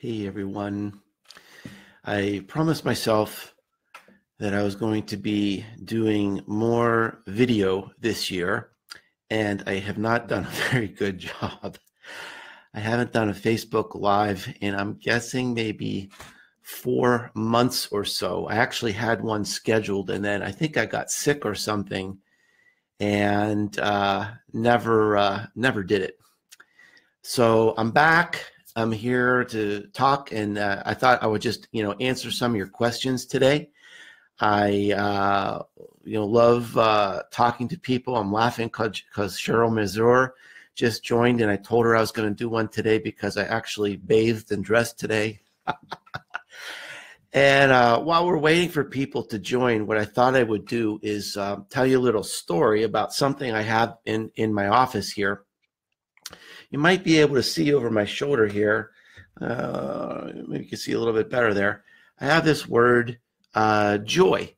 Hey everyone. I promised myself that I was going to be doing more video this year, and I have not done a very good job. I haven't done a Facebook Live in, I'm guessing, maybe 4 months or so. I actually had one scheduled, and then I think I got sick or something and never did it. So I'm back. I'm here to talk, and I thought I would just, answer some of your questions today. I, love talking to people. I'm laughing because Cheryl Mazur just joined, and I told her I was going to do one today because I actually bathed and dressed today. And while we're waiting for people to join, what I thought I would do is tell you a little story about something I have in my office here. You might be able to see over my shoulder here. Maybe you can see a little bit better there. I have this word, joy.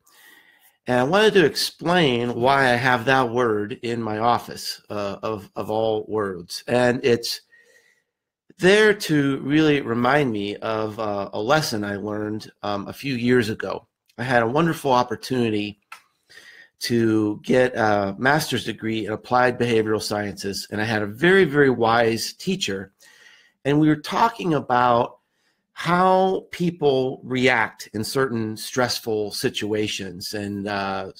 And I wanted to explain why I have that word in my office of all words. And it's there to really remind me of a lesson I learned a few years ago. I had a wonderful opportunity to get a master's degree in applied behavioral sciences. And I had a very, very wise teacher. And we were talking about how people react in certain stressful situations and how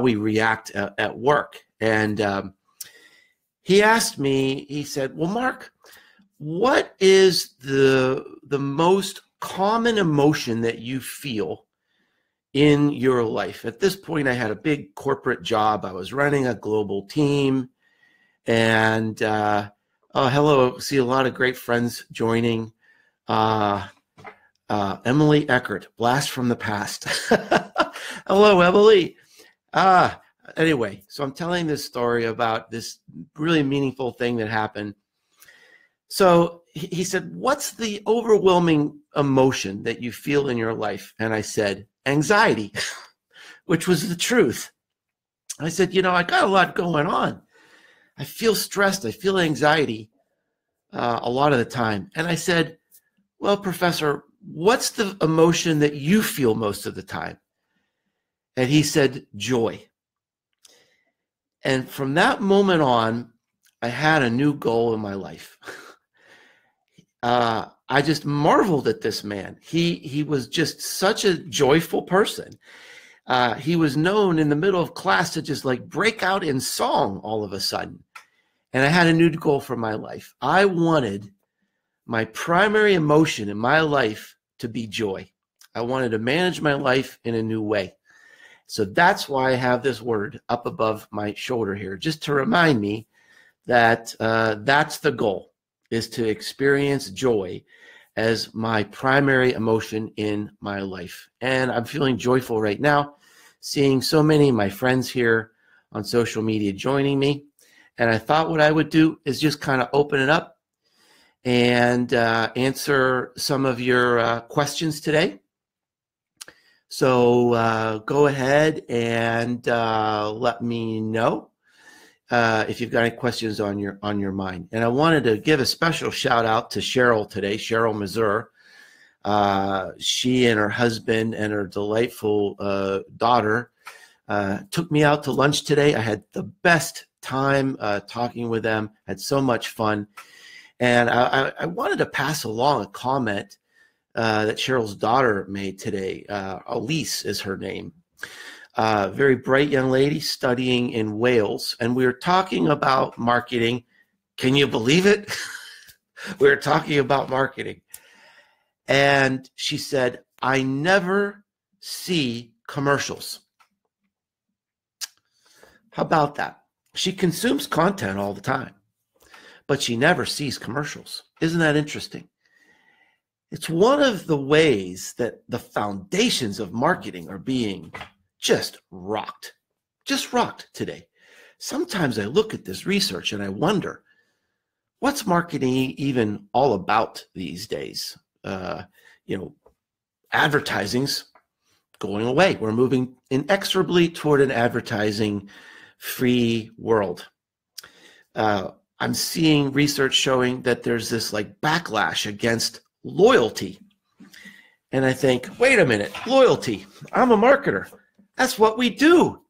we react at work. And he asked me, he said, well, Mark, what is the most common emotion that you feel in your life? At this point, I had a big corporate job. I was running a global team. And hello, see a lot of great friends joining. Emily Eckert, blast from the past. Hello, Emily. Anyway, so I'm telling this story about this really meaningful thing that happened. So he said, what's the overwhelming emotion that you feel in your life? And I said, anxiety, which was the truth. I said, I got a lot going on. I feel stressed. I feel anxiety a lot of the time. And I said, well, Professor, what's the emotion that you feel most of the time? And he said, joy. And from that moment on, I had a new goal in my life. I just marveled at this man. He was just such a joyful person. He was known in the middle of class to just like break out in song all of a sudden. And I had a new goal for my life. I wanted my primary emotion in my life to be joy. I wanted to manage my life in a new way. So that's why I have this word up above my shoulder here, just to remind me that that's the goal, is to experience joy as my primary emotion in my life. And I'm feeling joyful right now, seeing so many of my friends here on social media joining me. And I thought what I would do is just kind of open it up and answer some of your questions today. So go ahead and let me know if you've got any questions on your mind. And I wanted to give a special shout out to Cheryl today, Cheryl Mazur. She and her husband and her delightful daughter took me out to lunch today. I had the best time talking with them, had so much fun. And I wanted to pass along a comment that Cheryl's daughter made today. Elise is her name. Very bright young lady studying in Wales. And we were talking about marketing. Can you believe it? We were talking about marketing. And she said, I never see commercials. How about that? She consumes content all the time, but she never sees commercials. Isn't that interesting? It's one of the ways that the foundations of marketing are being just rocked today. Sometimes I look at this research and I wonder, what's marketing even all about these days? Advertising's going away. We're moving inexorably toward an advertising-free world. I I'm seeing research showing that there's this like backlash against loyalty. And I think, wait a minute, loyalty. I'm a marketer. That's what we do.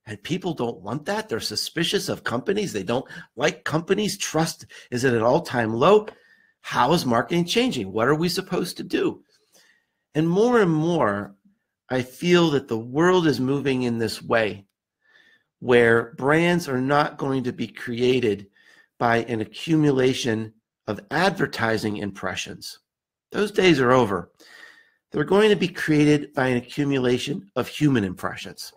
And people don't want that. They're suspicious of companies. They don't like companies. Trust is at an all-time low. How is marketing changing? What are we supposed to do? And more, I feel that the world is moving in this way where brands are not going to be created by an accumulation of advertising impressions. Those days are over. They're going to be created by an accumulation of human impressions,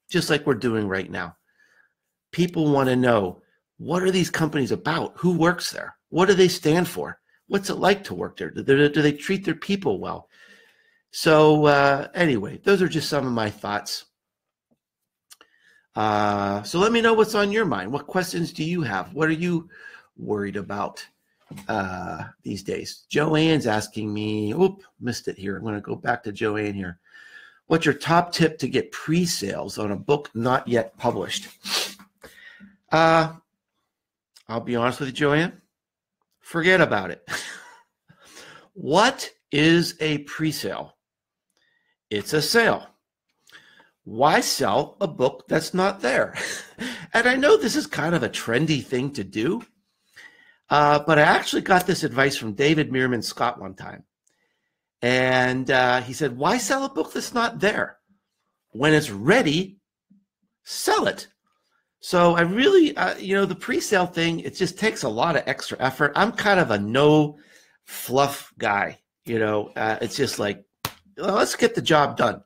just like we're doing right now. People want to know, what are these companies about? Who works there? What do they stand for? What's it like to work there? Do they treat their people well? So anyway, those are just some of my thoughts. So let me know what's on your mind. What questions do you have? What are you worried about these days? Joanne's asking me, missed it here. I'm going to go back to Joanne here. What's your top tip to get pre-sales on a book not yet published? I'll be honest with you, Joanne. Forget about it. What is a pre-sale? It's a sale. Why sell a book that's not there? And I know this is kind of a trendy thing to do, but I actually got this advice from David Meerman Scott one time. And he said, why sell a book that's not there? When it's ready, sell it. So I really, the pre-sale thing, it just takes a lot of extra effort. I'm kind of a no fluff guy. It's just like, let's get the job done.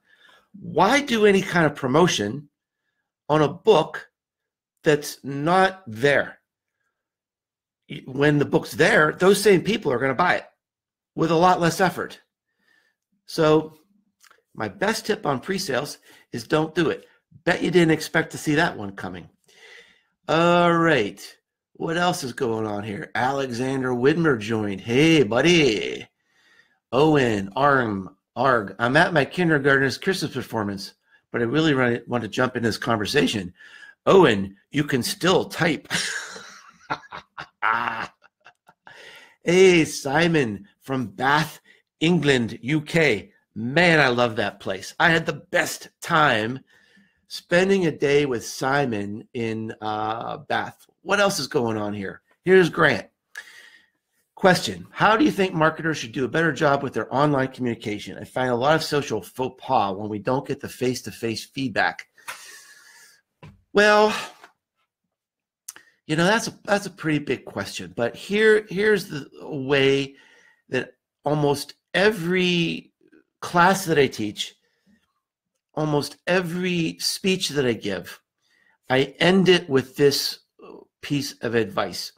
Why do any kind of promotion on a book that's not there? When the book's there, those same people are going to buy it with a lot less effort. So my best tip on pre-sales is don't do it. Bet you didn't expect to see that one coming. All right. What else is going on here? Alexander Widmer joined. Hey, buddy. Owen, Arg. I'm at my kindergartner's Christmas performance, but I really want to jump in this conversation. Owen, you can still type. Hey, Simon from Bath, England, UK. Man, I love that place. I had the best time spending a day with Simon in Bath. What else is going on here? Here's Grant. Question, how do you think marketers should do a better job with their online communication? I find a lot of social faux pas when we don't get the face-to-face feedback. Well, that's a pretty big question. But here's the way that almost every class that I teach, almost every speech that I give, I end it with this piece of advice.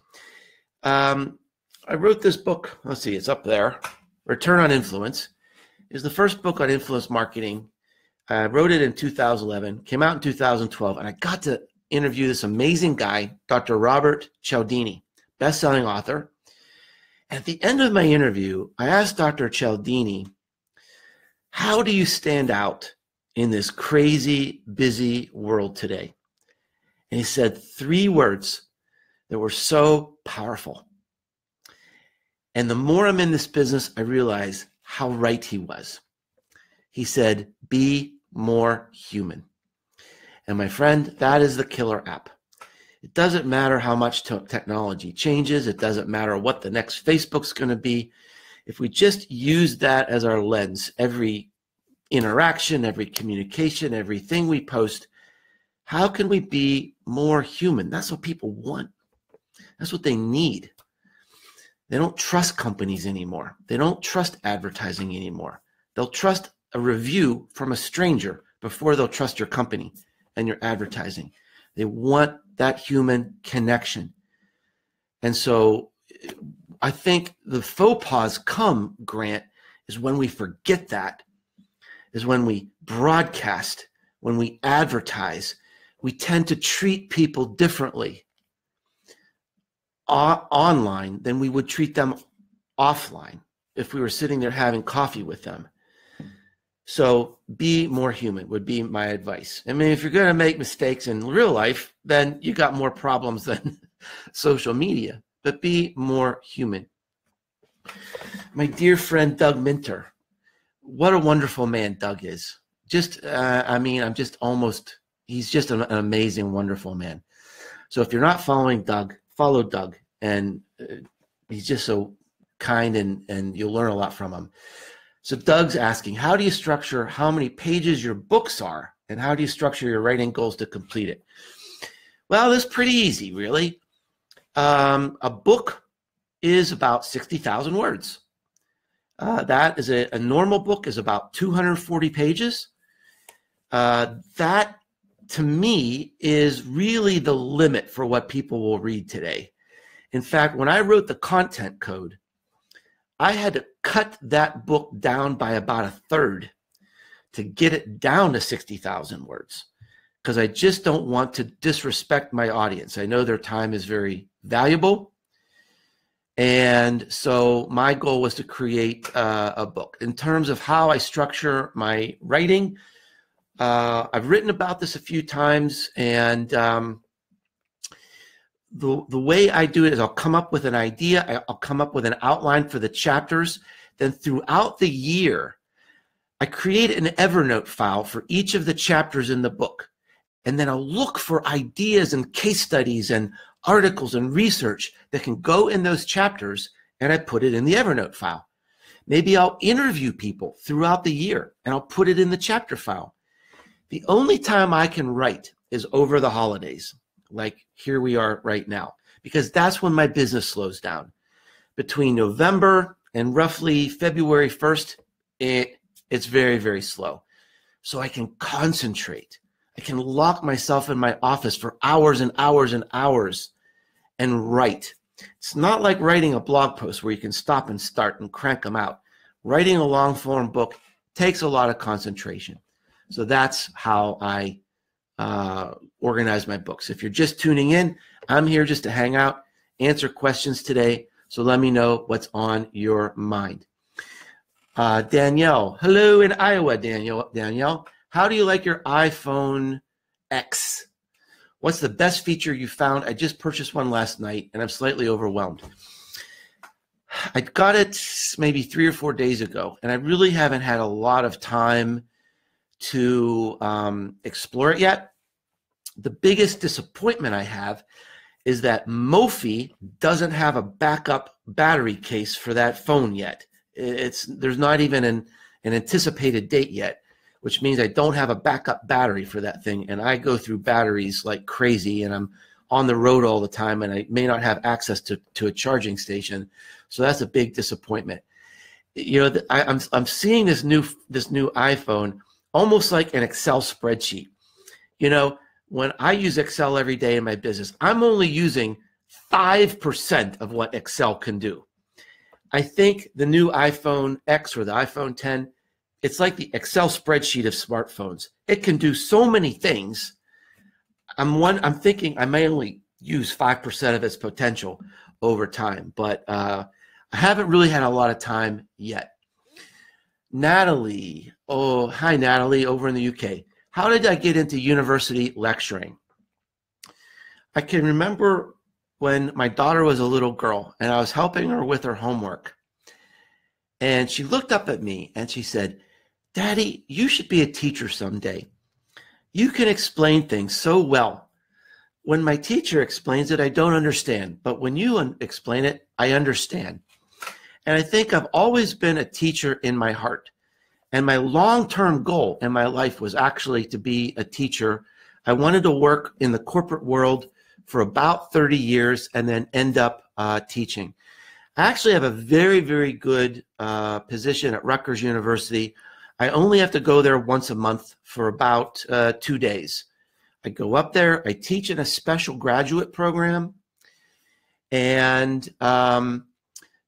I wrote this book. Let's see, it's up there. Return on Influence is the first book on influence marketing. I wrote it in 2011, came out in 2012, and I got to interview this amazing guy, Dr. Robert Cialdini, best-selling author. And at the end of my interview, I asked Dr. Cialdini, how do you stand out in this crazy, busy world today? And he said 3 words that were so powerful. And the more I'm in this business, I realize how right he was. He said, be more human. And my friend, that is the killer app. It doesn't matter how much technology changes. It doesn't matter what the next Facebook's going to be. If we just use that as our lens, every interaction, every communication, everything we post, how can we be more human? That's what people want. That's what they need. They don't trust companies anymore. They don't trust advertising anymore. They'll trust a review from a stranger before they'll trust your company and your advertising. They want that human connection. And so I think the faux pas come, Grant, is when we forget that, is when we broadcast, when we advertise. We tend to treat people differently online than we would treat them offline if we were sitting there having coffee with them. So be more human would be my advice. I mean, if you're going to make mistakes in real life, then you got more problems than social media, but be more human. My dear friend, Doug Minter. What a wonderful man Doug is. I mean, he's just an amazing, wonderful man. So if you're not following Doug, follow Doug. And he's just so kind, and you'll learn a lot from him. So Doug's asking, how do you structure how many pages your books are? And how do you structure your writing goals to complete it? Well, that's pretty easy, really. A book is about 60,000 words. That is a normal book is about 240 pages. That, to me, is really the limit for what people will read today. In fact, when I wrote the content code, I had to cut that book down by about a third to get it down to 60,000 words, because I just don't want to disrespect my audience. I know their time is very valuable. And so my goal was to create a book. In terms of how I structure my writing, I've written about this a few times, and the way I do it is I'll come up with an idea, I'll come up with an outline for the chapters. Then throughout the year, I create an Evernote file for each of the chapters in the book. And then I'll look for ideas and case studies and articles and research that can go in those chapters, and I put it in the Evernote file. Maybe I'll interview people throughout the year, and I'll put it in the chapter file. The only time I can write is over the holidays, like here we are right now, because that's when my business slows down. Between November and roughly February 1st, it's very, very slow. So I can concentrate. I can lock myself in my office for hours and hours and hours and write. It's not like writing a blog post where you can stop and start and crank them out. Writing a long form book takes a lot of concentration. So that's how I organize my books. If you're just tuning in, I'm here just to hang out, answer questions today. So let me know what's on your mind. Danielle, hello in Iowa, Danielle. How do you like your iPhone X? What's the best feature you found? I just purchased one last night, and I'm slightly overwhelmed. I got it maybe 3 or 4 days ago, and I really haven't had a lot of time to explore it yet. The biggest disappointment I have is that Mophie doesn't have a backup battery case for that phone yet. There's not even an anticipated date yet, which means I don't have a backup battery for that thing. And I go through batteries like crazy, and I'm on the road all the time, and I may not have access to a charging station. So that's a big disappointment. You know, I'm seeing this new iPhone almost like an Excel spreadsheet. You know, when I use Excel every day in my business, I'm only using 5% of what Excel can do. I think the new iPhone X or the iPhone 10, it's like the Excel spreadsheet of smartphones. It can do so many things. I'm thinking I may only use 5% of its potential over time, but I haven't really had a lot of time yet. Natalie, oh, hi Natalie, over in the UK. How did I get into university lecturing? I can remember when my daughter was a little girl and I was helping her with her homework. And she looked up at me and she said, Daddy, you should be a teacher someday. You can explain things so well. When my teacher explains it, I don't understand. But when you explain it, I understand. And I think I've always been a teacher in my heart. And my long-term goal in my life was actually to be a teacher. I wanted to work in the corporate world for about 30 years and then end up teaching. I actually have a very, very good position at Rutgers University. I only have to go there once a month for about 2 days. I go up there, I teach in a special graduate program, and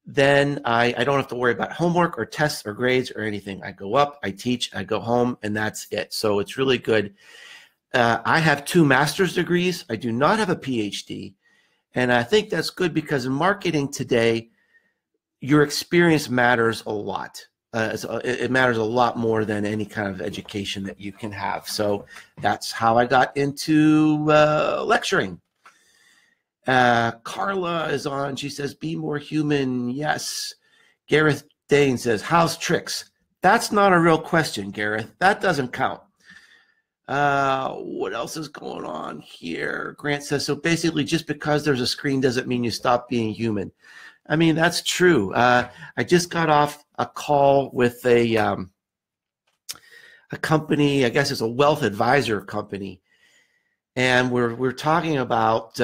then I don't have to worry about homework or tests or grades or anything. I go up, I teach, I go home, and that's it. So it's really good. I have 2 master's degrees. I do not have a PhD. And I think that's good because in marketing today, your experience matters a lot. It matters a lot more than any kind of education that you can have. So that's how I got into lecturing. Carla is on. She says, be more human. Yes. Gareth Dane says, how's tricks? That's not a real question, Gareth. That doesn't count. What else is going on here? Grant says, so basically just because there's a screen doesn't mean you stop being human. I mean, that's true. I just got off a call with a company, I guess it's a wealth advisor company. And we're talking about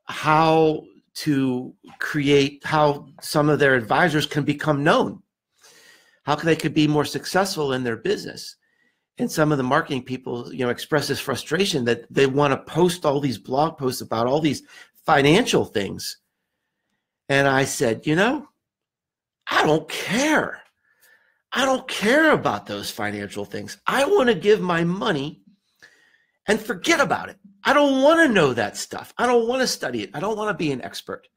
how to create, how some of their advisors can become known, how they could be more successful in their business. And some of the marketing people, express this frustration that they want to post all these blog posts about all these financial things. And I said, I don't care. I don't care about those financial things. I want to give my money and forget about it. I don't want to know that stuff. I don't want to study it. I don't want to be an expert.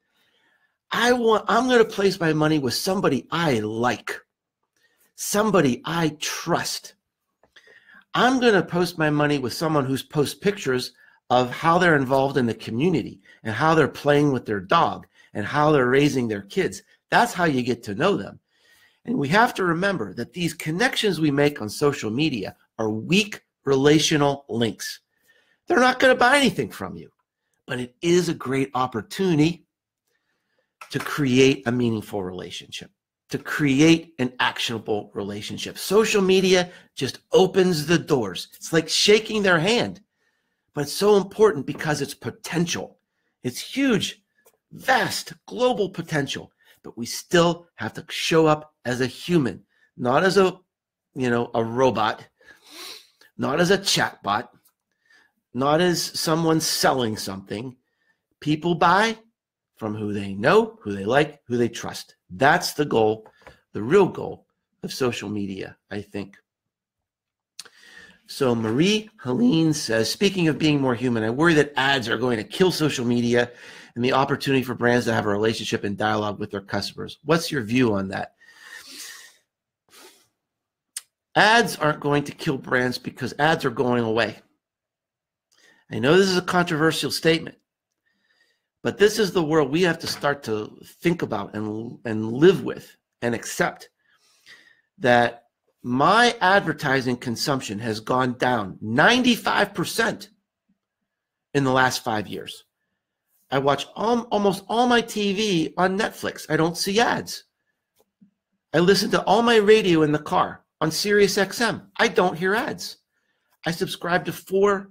I'm going to place my money with somebody I like, somebody I trust. I'm going to post my money with someone who's posts pictures of how they're involved in the community and how they're playing with their dog and how they're raising their kids. That's how you get to know them. And we have to remember that these connections we make on social media are weak relational links. They're not going to buy anything from you, but it is a great opportunity to create a meaningful relationship, to create an actionable relationship. Social media just opens the doors. It's like shaking their hand, but it's so important because it's potential. It's huge, vast, global potential, but we still have to show up as a human, not as a robot, not as a chatbot, not as someone selling something. People buy from who they know, who they like, who they trust. That's the goal, the real goal of social media, I think. So Marie Helene says, speaking of being more human, I worry that ads are going to kill social media and the opportunity for brands to have a relationship and dialogue with their customers. What's your view on that? Ads aren't going to kill brands because ads are going away. I know this is a controversial statement, but this is the world we have to start to think about and live with and accept, that my advertising consumption has gone down 95% in the last 5 years. I watch almost all my TV on Netflix. I don't see ads. I listen to all my radio in the car on Sirius XM. I don't hear ads. I subscribe to 4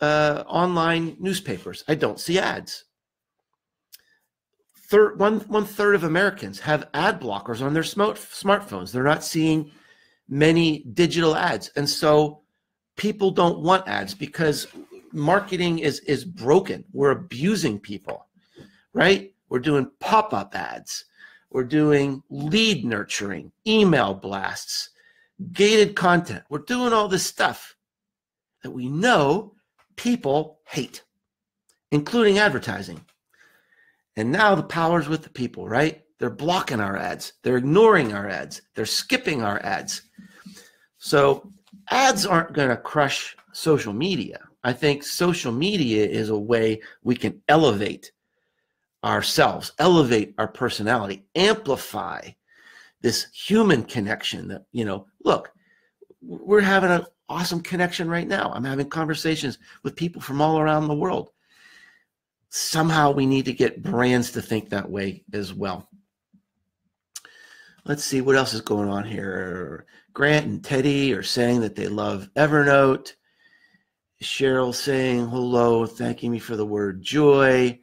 online newspapers. I don't see ads. One third of Americans have ad blockers on their smartphones. They're not seeing many digital ads. And so people don't want ads because marketing is broken. We're abusing people, right? We're doing pop-up ads. We're doing lead nurturing, email blasts, gated content. We're doing all this stuff that we know people hate, including advertising. And now the power's with the people, right? They're blocking our ads. They're ignoring our ads. They're skipping our ads. So ads aren't going to crush social media. I think social media is a way we can elevate ourselves, elevate our personality, amplify this human connection that, look, we're having an awesome connection right now. I'm having conversations with people from all around the world. Somehow we need to get brands to think that way as well. Let's see what else is going on here. Grant and Teddy are saying that they love Evernote. Cheryl saying hello, thanking me for the word joy.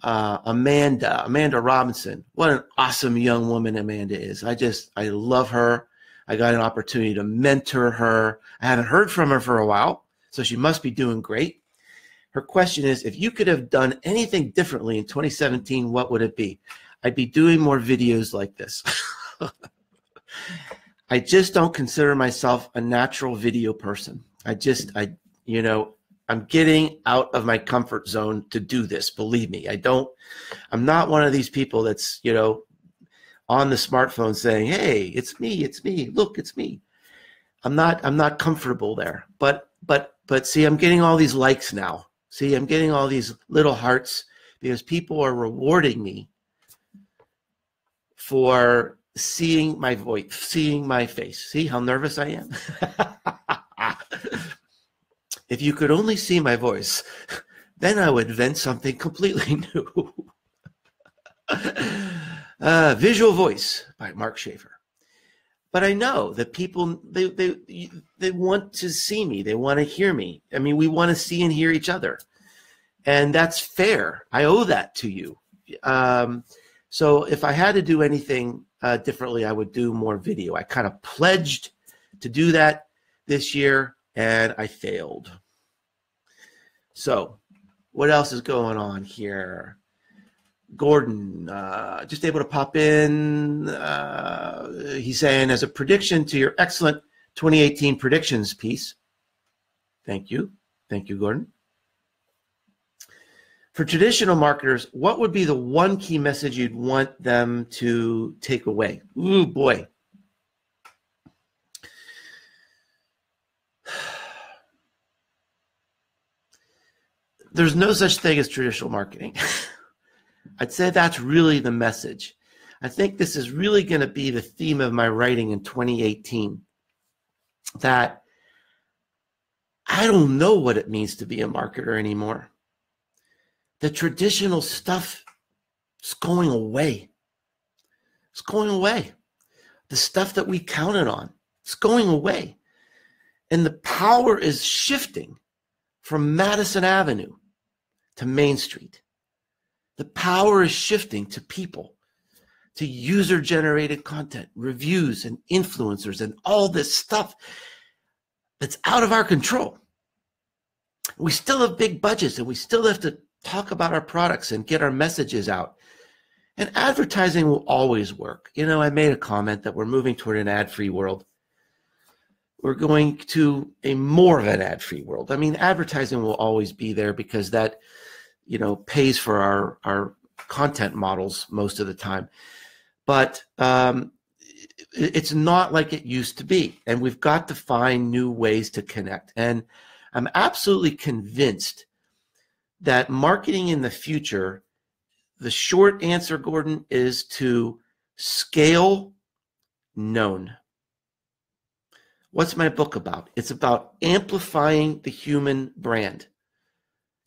Amanda Robinson. What an awesome young woman Amanda is. I love her. I got an opportunity to mentor her. I haven't heard from her for a while, so she must be doing great. Her question is, if you could have done anything differently in 2017, what would it be? I'd be doing more videos like this. I just don't consider myself a natural video person. I'm getting out of my comfort zone to do this. Believe me, I'm not one of these people that's, on the smartphone saying, hey, it's me. Look, it's me. I'm not comfortable there, but see, I'm getting all these likes now. See, I'm getting all these little hearts because people are rewarding me for seeing my voice, seeing my face. See how nervous I am? If you could only see my voice, then I would invent something completely new. Visual Voice by Mark Schaefer. But I know that people, they want to see me. They want to hear me. I mean, we want to see and hear each other. And that's fair. I owe that to you. So if I had to do anything differently, I would do more video. I kind of pledged to do that this year, and I failed. So what else is going on here? Gordon, just able to pop in. He's saying, as a prediction to your excellent 2018 predictions piece. Thank you. Thank you, Gordon. For traditional marketers, what would be the one key message you'd want them to take away? Ooh, boy. There's no such thing as traditional marketing. I'd say that's really the message. I think this is really going to be the theme of my writing in 2018, that I don't know what it means to be a marketer anymore. The traditional stuff is going away. It's going away. The stuff that we counted on, it's going away. And the power is shifting from Madison Avenue to Main Street. The power is shifting to people, to user-generated content, reviews and influencers and all this stuff that's out of our control. We still have big budgets and we still have to talk about our products and get our messages out. And advertising will always work. You know, I made a comment that we're moving toward an ad-free world. We're going to a more of an ad-free world. I mean, advertising will always be there because that, you know, pays for our content models most of the time. But it's not like it used to be. And we've got to find new ways to connect. And I'm absolutely convinced that marketing in the future, the short answer, Gordon, is to scale known. What's my book about? It's about amplifying the human brand,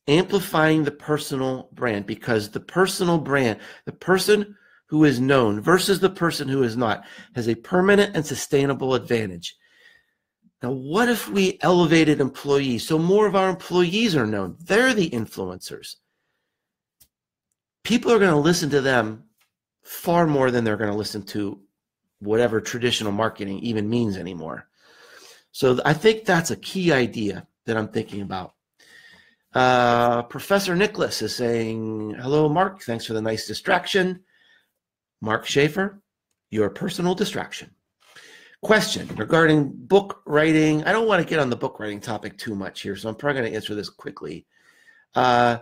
amplifying the personal brand, because the personal brand, the person who is known versus the person who is not, has a permanent and sustainable advantage. Now, what if we elevated employees so more of our employees are known? They're the influencers. People are going to listen to them far more than they're going to listen to whatever traditional marketing even means anymore. So I think that's a key idea that I'm thinking about. Professor Nicholas is saying, hello, Mark. Thanks for the nice distraction. Mark Schaefer, your personal distraction. Question regarding book writing. I don't want to get on the book writing topic too much here, so I'm probably going to answer this quickly. Did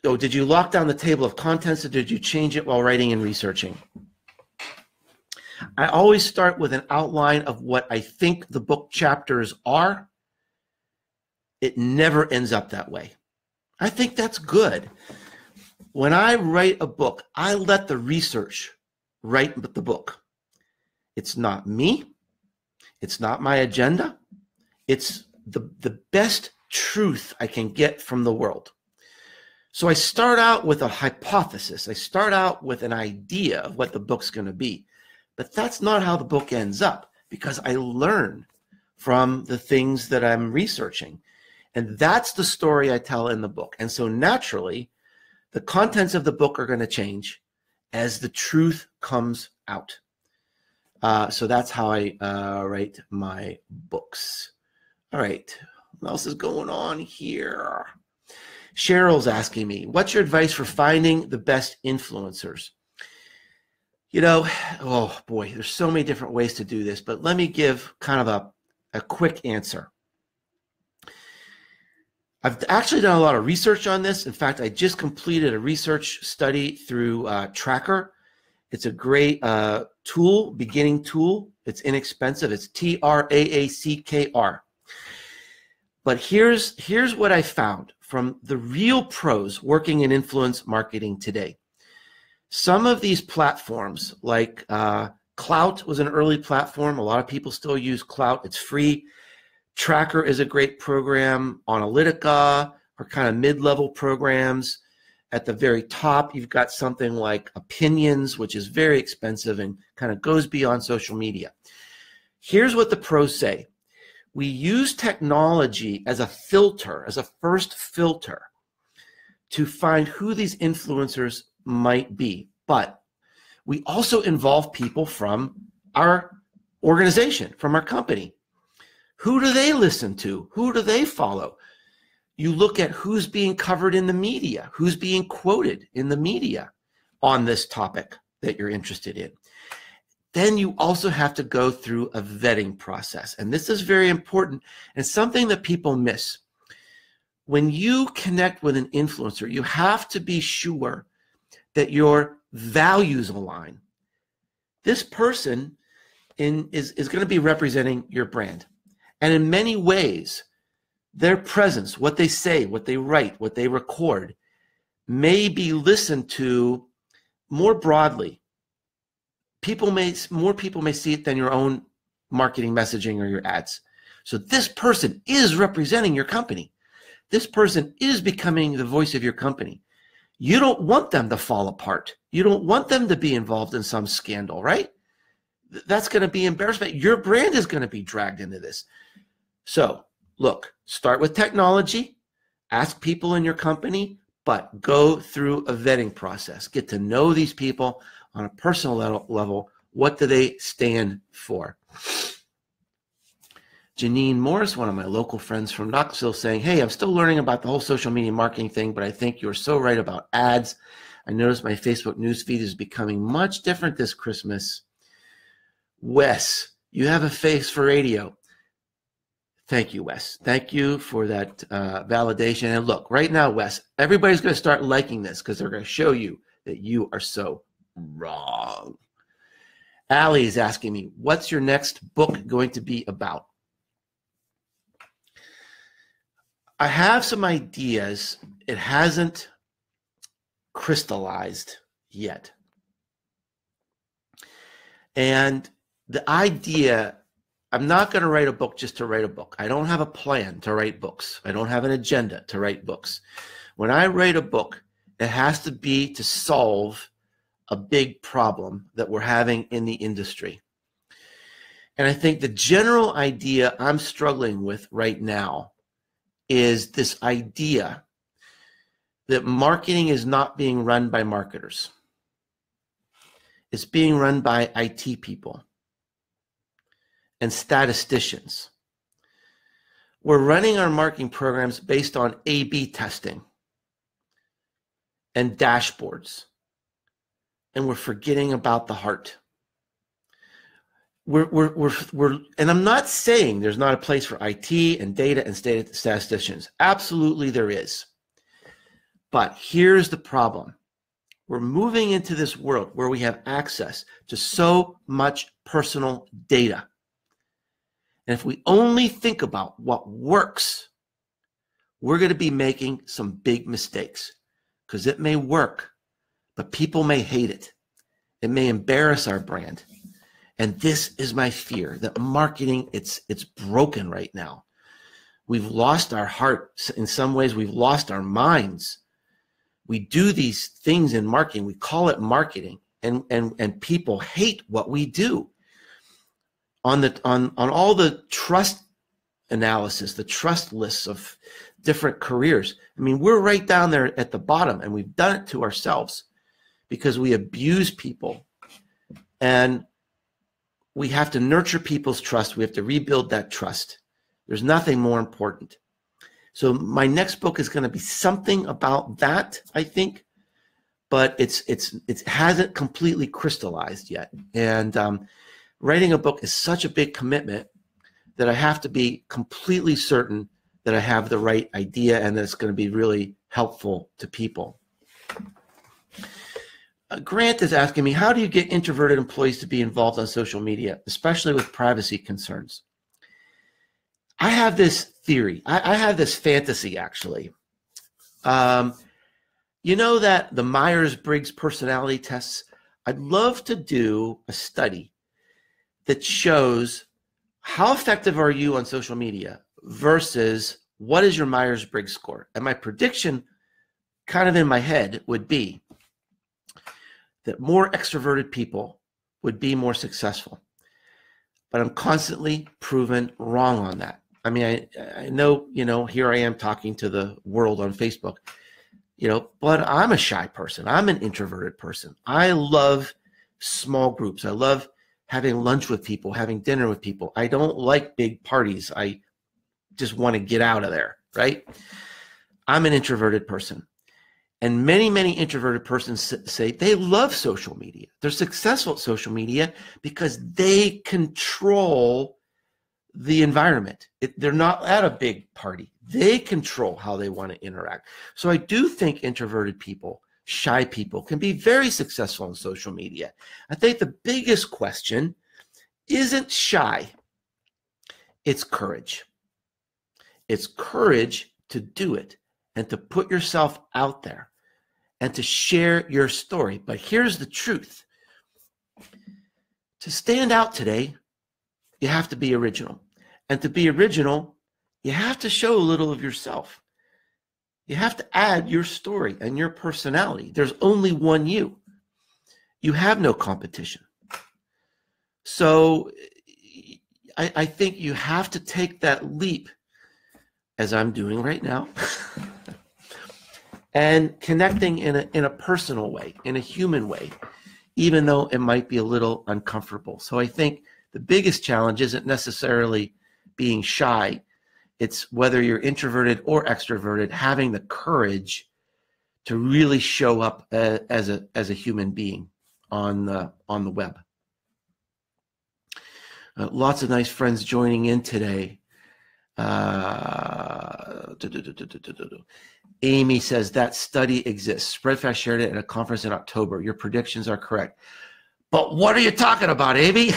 you lock down the table of contents, or did you change it while writing and researching? I always start with an outline of what I think the book chapters are. It never ends up that way. I think that's good. When I write a book, I let the research write the book. It's not me. It's not my agenda. It's the best truth I can get from the world. So I start out with a hypothesis. I start out with an idea of what the book's going to be. But that's not how the book ends up, because I learn from the things that I'm researching. And that's the story I tell in the book. And so naturally, the contents of the book are going to change as the truth comes out. So that's how I write my books. All right. What else is going on here? Cheryl's asking me, what's your advice for finding the best influencers? You know, oh boy, there's so many different ways to do this, but let me give kind of a quick answer. I've actually done a lot of research on this. In fact, I just completed a research study through Tracker. It's a great tool, beginning tool. It's inexpensive. It's TRAACKR. But here's what I found from the real pros working in influence marketing today. Some of these platforms, like Clout was an early platform. A lot of people still use Clout. It's free. Tracker is a great program. Analytica are kind of mid-level programs. At the very top, you've got something like Opinions, which is very expensive and kind of goes beyond social media. Here's what the pros say. We use technology as a filter, as a first filter, to find who these influencers might be. But we also involve people from our organization, from our company. Who do they listen to? Who do they follow? You look at who's being covered in the media, who's being quoted in the media on this topic that you're interested in. Then you also have to go through a vetting process. And this is very important and something that people miss. When you connect with an influencer, you have to be sure that your values align. This person is going to be representing your brand. And in many ways, their presence, what they say, what they write, what they record, may be listened to more broadly. More people may see it than your own marketing messaging or your ads. So this person is representing your company. This person is becoming the voice of your company. You don't want them to fall apart. You don't want them to be involved in some scandal, right? That's going to be embarrassment. Your brand is going to be dragged into this. So look, start with technology, ask people in your company, but go through a vetting process. Get to know these people on a personal level. What do they stand for? Janine Morris, one of my local friends from Knoxville, saying, hey, I'm still learning about the whole social media marketing thing, but I think you're so right about ads. I noticed my Facebook newsfeed is becoming much different this Christmas. Wes, you have a face for radio. Thank you, Wes. Thank you for that validation. And look, right now, Wes, everybody's going to start liking this because they're going to show you that you are so wrong. Allie is asking me, what's your next book going to be about? I have some ideas. It hasn't crystallized yet. And the idea, I'm not going to write a book just to write a book. I don't have a plan to write books. I don't have an agenda to write books. When I write a book, it has to be to solve a big problem that we're having in the industry. And I think the general idea I'm struggling with right now is this idea that marketing is not being run by marketers. It's being run by IT people and statisticians. We're running our marketing programs based on A/B testing and dashboards, and we're forgetting about the heart. And I'm not saying there's not a place for IT and data and statisticians. Absolutely there is. But here's the problem. We're moving into this world where we have access to so much personal data. And if we only think about what works, we're going to be making some big mistakes because it may work, but people may hate it. It may embarrass our brand. And this is my fear, that marketing, it's broken right now. We've lost our heart. In some ways, we've lost our minds. We do these things in marketing. We call it marketing, and people hate what we do. On all the trust analysis, the trust lists of different careers, I mean, we're right down there at the bottom, and we've done it to ourselves because we abuse people. And we have to nurture people's trust. We have to rebuild that trust. There's nothing more important. So my next book is going to be something about that, I think, but it hasn't completely crystallized yet. And writing a book is such a big commitment that I have to be completely certain that I have the right idea and that it's going to be really helpful to people. Grant is asking me, how do you get introverted employees to be involved on social media, especially with privacy concerns? I have this theory. I have this fantasy, actually. You know that the Myers-Briggs personality tests, I'd love to do a study that shows how effective are you on social media versus what is your Myers-Briggs score. And my prediction kind of in my head would be that more extroverted people would be more successful. But I'm constantly proven wrong on that. I mean, I know, here I am talking to the world on Facebook, but I'm a shy person. I'm an introverted person. I love small groups. I love having lunch with people, having dinner with people. I don't like big parties. I just want to get out of there, right? I'm an introverted person. And many, many introverted persons say they love social media. They're successful at social media because they control the environment. They're not at a big party. They control how they want to interact. So I do think introverted people, shy people, can be very successful on social media. I think the biggest question isn't shy. It's courage. It's courage to do it and to put yourself out there and to share your story. But here's the truth. To stand out today, you have to be original. And to be original, you have to show a little of yourself. You have to add your story and your personality. There's only one you. You have no competition. So I think you have to take that leap, as I'm doing right now, and connecting in a personal way, in a human way, even though it might be a little uncomfortable. So I think the biggest challenge isn't necessarily being shy. It's whether you're introverted or extroverted, having the courage to really show up as a human being on the web. Lots of nice friends joining in today. Amy says that study exists. Spreadfast shared it at a conference in October. Your predictions are correct. But what are you talking about, Amy?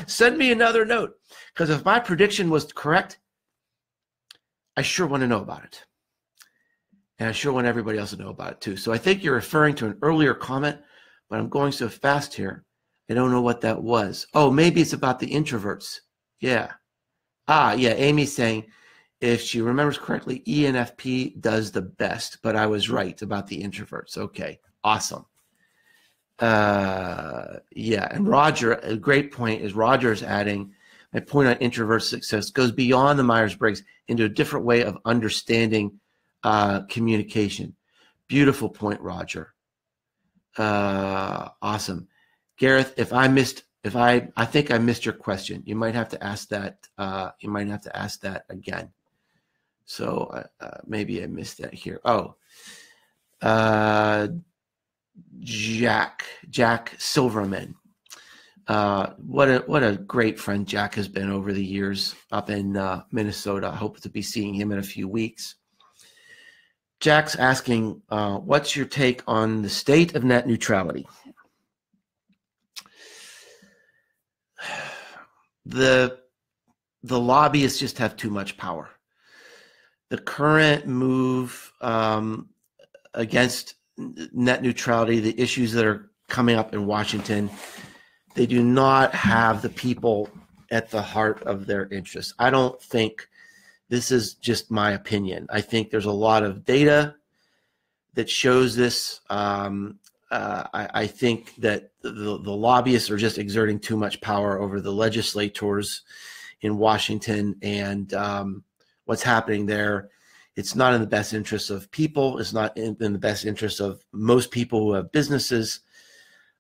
Send me another note. Because if my prediction was correct, I sure want to know about it. And I sure want everybody else to know about it too. So I think you're referring to an earlier comment, but I'm going so fast here. I don't know what that was. Oh, maybe it's about the introverts. Yeah. Yeah. Amy's saying, if she remembers correctly, ENFP does the best, but I was right about the introverts. Okay. Awesome. Yeah. And Roger, a great point is Roger's adding, my point on introvert success goes beyond the Myers-Briggs into a different way of understanding communication. Beautiful point, Roger. Awesome. Gareth, I think I missed your question. You might have to ask that. You might have to ask that again. So maybe I missed that here. Oh, Jack Silverman. What a great friend Jack has been over the years up in Minnesota. I hope to be seeing him in a few weeks. Jack's asking, what's your take on the state of net neutrality? The lobbyists just have too much power. The current move against net neutrality, the issues that are coming up in Washington, they do not have the people at the heart of their interests. I don't think, this is just my opinion, I think there's a lot of data that shows this. I think that the lobbyists are just exerting too much power over the legislators in Washington, and what's happening there. It's not in the best interest of people. It's not in the best interest of most people who have businesses.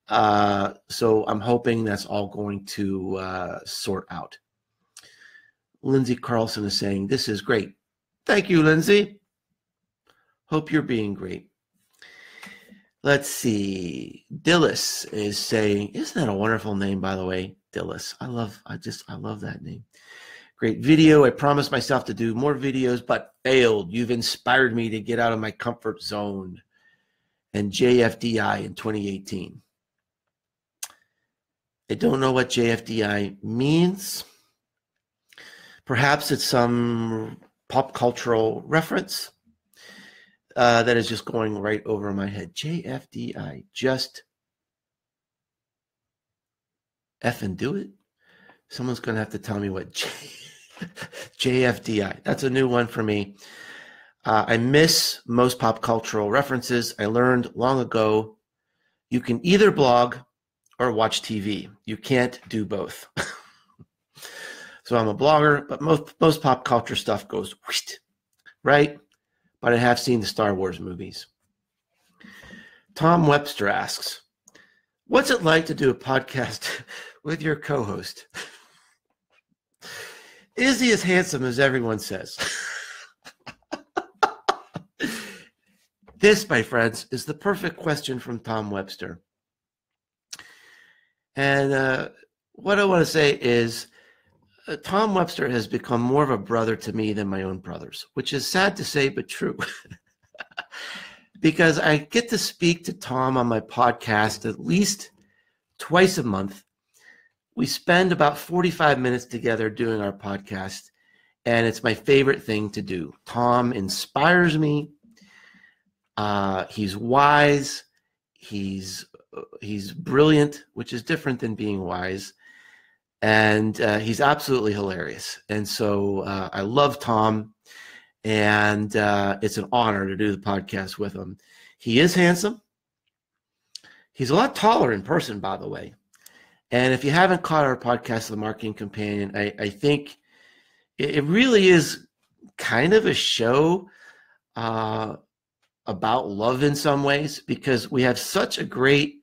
So I'm hoping that's all going to sort out. Lindsay Carlson is saying, this is great. Thank you, Lindsay. Hope you're being great. Let's see. Dillis is saying, isn't that a wonderful name, by the way? Dillis. I love that name. Great video. I promised myself to do more videos, but failed. You've inspired me to get out of my comfort zone. And JFDI in 2018. I don't know what JFDI means, Perhaps it's some pop cultural reference that is just going right over my head. JFDI, just effing do it. Someone's going to have to tell me what JFDI. That's a new one for me. I miss most pop cultural references. I learned long ago you can either blog or watch TV. You can't do both. So I'm a blogger, but most pop culture stuff goes whoosh, right? But I have seen the Star Wars movies. Tom Webster asks, what's it like to do a podcast with your co-host? Is he as handsome as everyone says? This, my friends, is the perfect question from Tom Webster. And what I want to say is Tom Webster has become more of a brother to me than my own brothers, which is sad to say, but true. Because I get to speak to Tom on my podcast at least twice a month. We spend about 45 minutes together doing our podcast, and it's my favorite thing to do. Tom inspires me. He's wise. He's brilliant, which is different than being wise. And he's absolutely hilarious. And so I love Tom, and it's an honor to do the podcast with him. He is handsome. He's a lot taller in person, by the way. And if you haven't caught our podcast, The Marketing Companion, I think it really is kind of a show about love in some ways, because we have such a great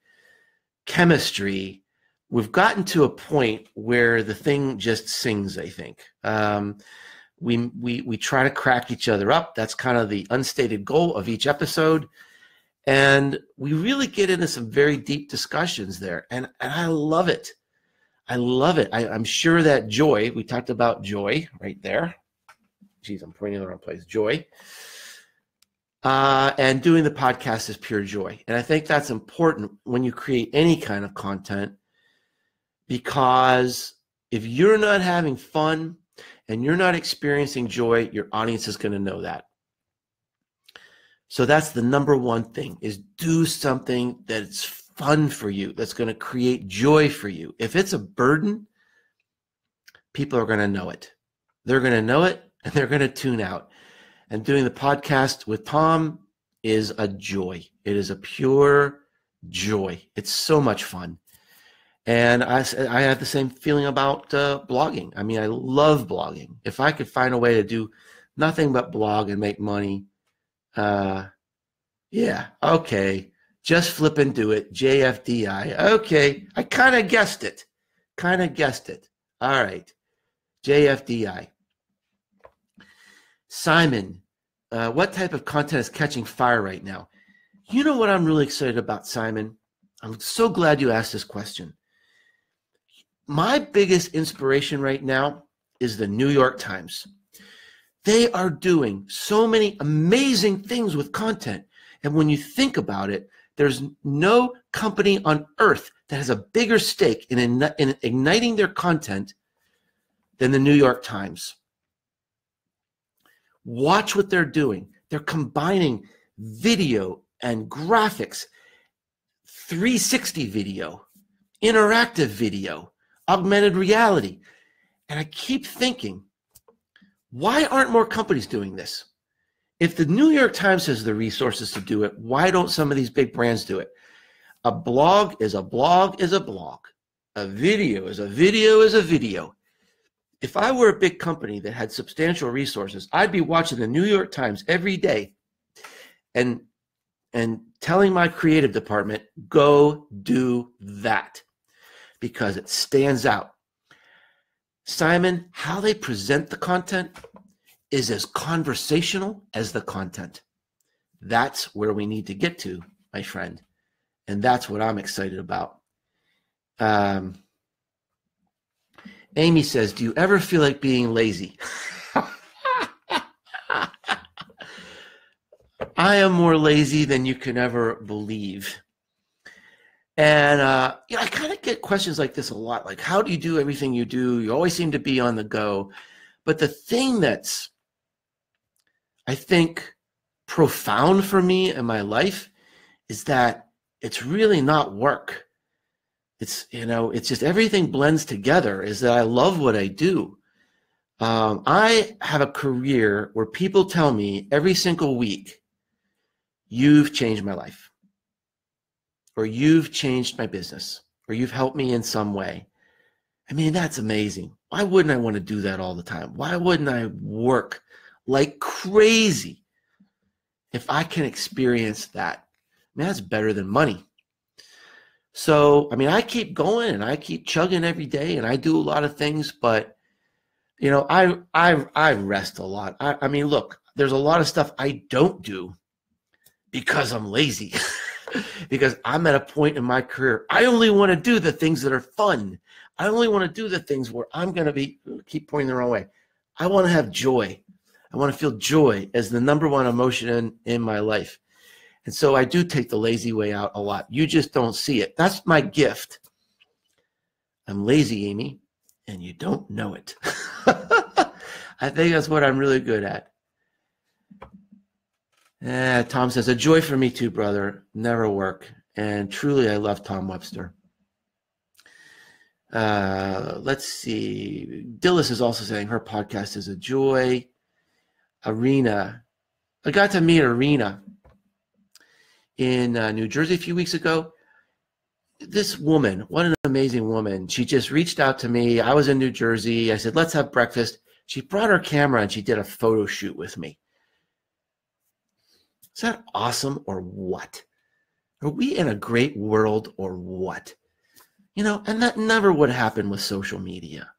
chemistry. We've gotten to a point where the thing just sings, I think. We try to crack each other up. That's kind of the unstated goal of each episode. And we really get into some very deep discussions there. And I love it. I love it. I'm sure that joy, we talked about joy right there. Geez, I'm pointing in the wrong place. Joy. And doing the podcast is pure joy. And I think that's important when you create any kind of content, because if you're not having fun and you're not experiencing joy, your audience is going to know that. So that's the number one thing, is do something that's fun for you, that's going to create joy for you. If it's a burden, people are going to know it. They're going to know it, and they're going to tune out. And doing the podcast with Tom is a joy. It is a pure joy. It's so much fun. And I have the same feeling about blogging. I mean, I love blogging. If I could find a way to do nothing but blog and make money, yeah, okay. Just flip and do it. JFDI. Okay. I kind of guessed it. All right. JFDI. Simon, what type of content is catching fire right now? You know what I'm really excited about, Simon? I'm so glad you asked this question. My biggest inspiration right now is the New York Times. They are doing so many amazing things with content. And when you think about it, there's no company on earth that has a bigger stake in igniting their content than the New York Times. Watch what they're doing. They're combining video and graphics, 360 video, interactive video, augmented reality. And I keep thinking, why aren't more companies doing this? If the New York Times has the resources to do it, why don't some of these big brands do it? A blog is a blog is a blog. A video is a video is a video. If I were a big company that had substantial resources, I'd be watching the New York Times every day and telling my creative department, go do that, because it stands out. Simon, how they present the content is as conversational as the content. That's where we need to get to, my friend. And that's what I'm excited about. Amy says, do you ever feel like being lazy? I am more lazy than you can ever believe. And I kind of get questions like this a lot. Like, how do you do everything you do? You always seem to be on the go. But the thing that's, I think, profound for me in my life is that it's really not work. It's, it's just everything blends together, is that I love what I do. I have a career where people tell me every single week, you've changed my life, or you've changed my business, or you've helped me in some way. I mean, that's amazing. Why wouldn't I want to do that all the time? Why wouldn't I work like crazy if I can experience that? I mean, that's better than money. So, I mean, I keep going and I keep chugging every day and I do a lot of things, but I rest a lot. I mean, look, there's a lot of stuff I don't do because I'm lazy, because I'm at a point in my career. I only want to do the things that are fun. I only want to do the things where I'm going to keep pointing the wrong way. I want to have joy. I want to feel joy as the number one emotion in my life. And so I do take the lazy way out a lot. You just don't see it. That's my gift. I'm lazy, Amy, and you don't know it. I think that's what I'm really good at. Tom says, a joy for me too, brother. Never work. And truly, I love Tom Webster. Let's see. Dillis is also saying her podcast is a joy. Arena. I got to meet Arena in New Jersey a few weeks ago. This woman, what an amazing woman. She just reached out to me. I was in New Jersey. I said, let's have breakfast. She brought her camera and she did a photo shoot with me. Is that awesome or what? Are we in a great world or what? And that never would happen with social media.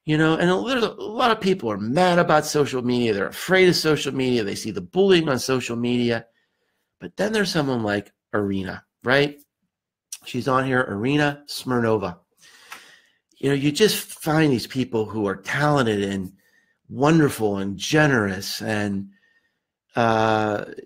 And a lot of people are mad about social media. They're afraid of social media. They see the bullying on social media. But then there's someone like Arena, right? She's on here, Arena Smirnova. You just find these people who are talented and wonderful and generous. And,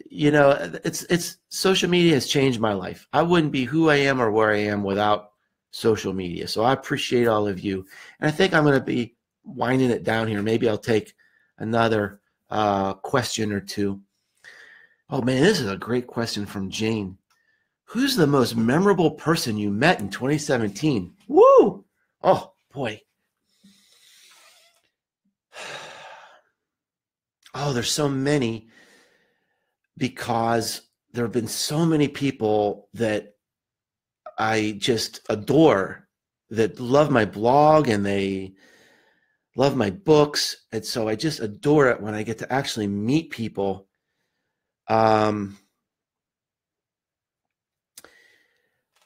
it's social media has changed my life. I wouldn't be who I am or where I am without social media. So I appreciate all of you. And I think I'm going to be winding it down here. Maybe I'll take another question or two. Oh, man, this is a great question from Jane. Who's the most memorable person you met in 2017? Woo! Oh, boy. Oh, there's so many, because there have been so many people that I just adore, that love my blog and they love my books. And so I just adore it when I get to actually meet people. A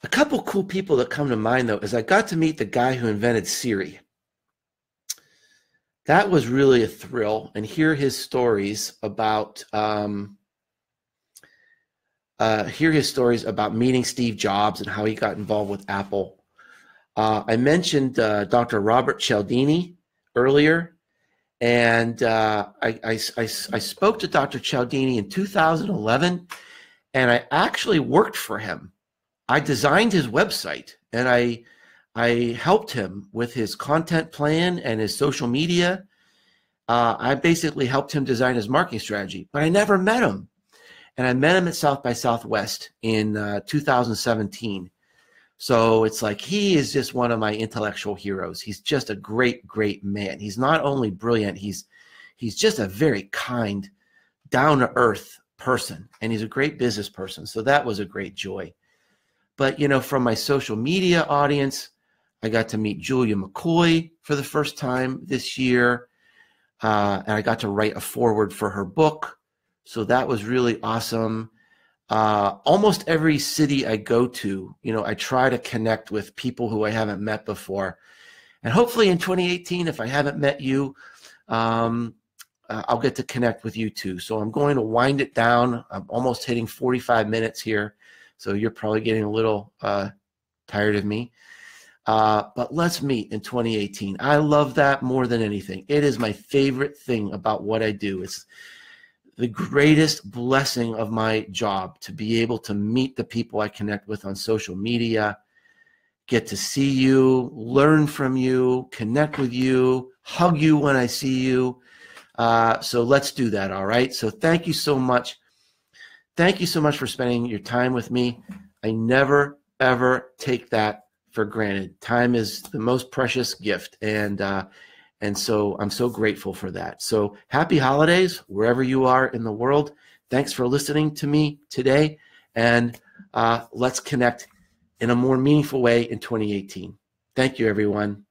couple cool people that come to mind, though, is I got to meet the guy who invented Siri. That was really a thrill, and hear his stories about meeting Steve Jobs and how he got involved with Apple. I mentioned Dr. Robert Cialdini earlier, and I spoke to Dr. Cialdini in 2011, and I actually worked for him. I designed his website, and I helped him with his content plan and his social media. I basically helped him design his marketing strategy, but I never met him. And I met him at South by Southwest in 2017. So it's like he is just one of my intellectual heroes. He's just a great, great man. He's not only brilliant, he's just a very kind, down-to-earth person, and he's a great business person. So that was a great joy. But, from my social media audience, I got to meet Julia McCoy for the first time this year. And I got to write a foreword for her book. So that was really awesome. Almost every city I go to, I try to connect with people who I haven't met before. And hopefully in 2018, if I haven't met you, I'll get to connect with you too. So I'm going to wind it down. I'm almost hitting 45 minutes here. So you're probably getting a little tired of me. But let's meet in 2018. I love that more than anything. It is my favorite thing about what I do. It's the greatest blessing of my job to be able to meet the people I connect with on social media, get to see you, learn from you, connect with you, hug you when I see you. So let's do that, all right? So thank you so much. Thank you so much for spending your time with me. I never, ever take that for granted. Time is the most precious gift, and so I'm so grateful for that. So happy holidays, wherever you are in the world. Thanks for listening to me today, and let's connect in a more meaningful way in 2018. Thank you, everyone.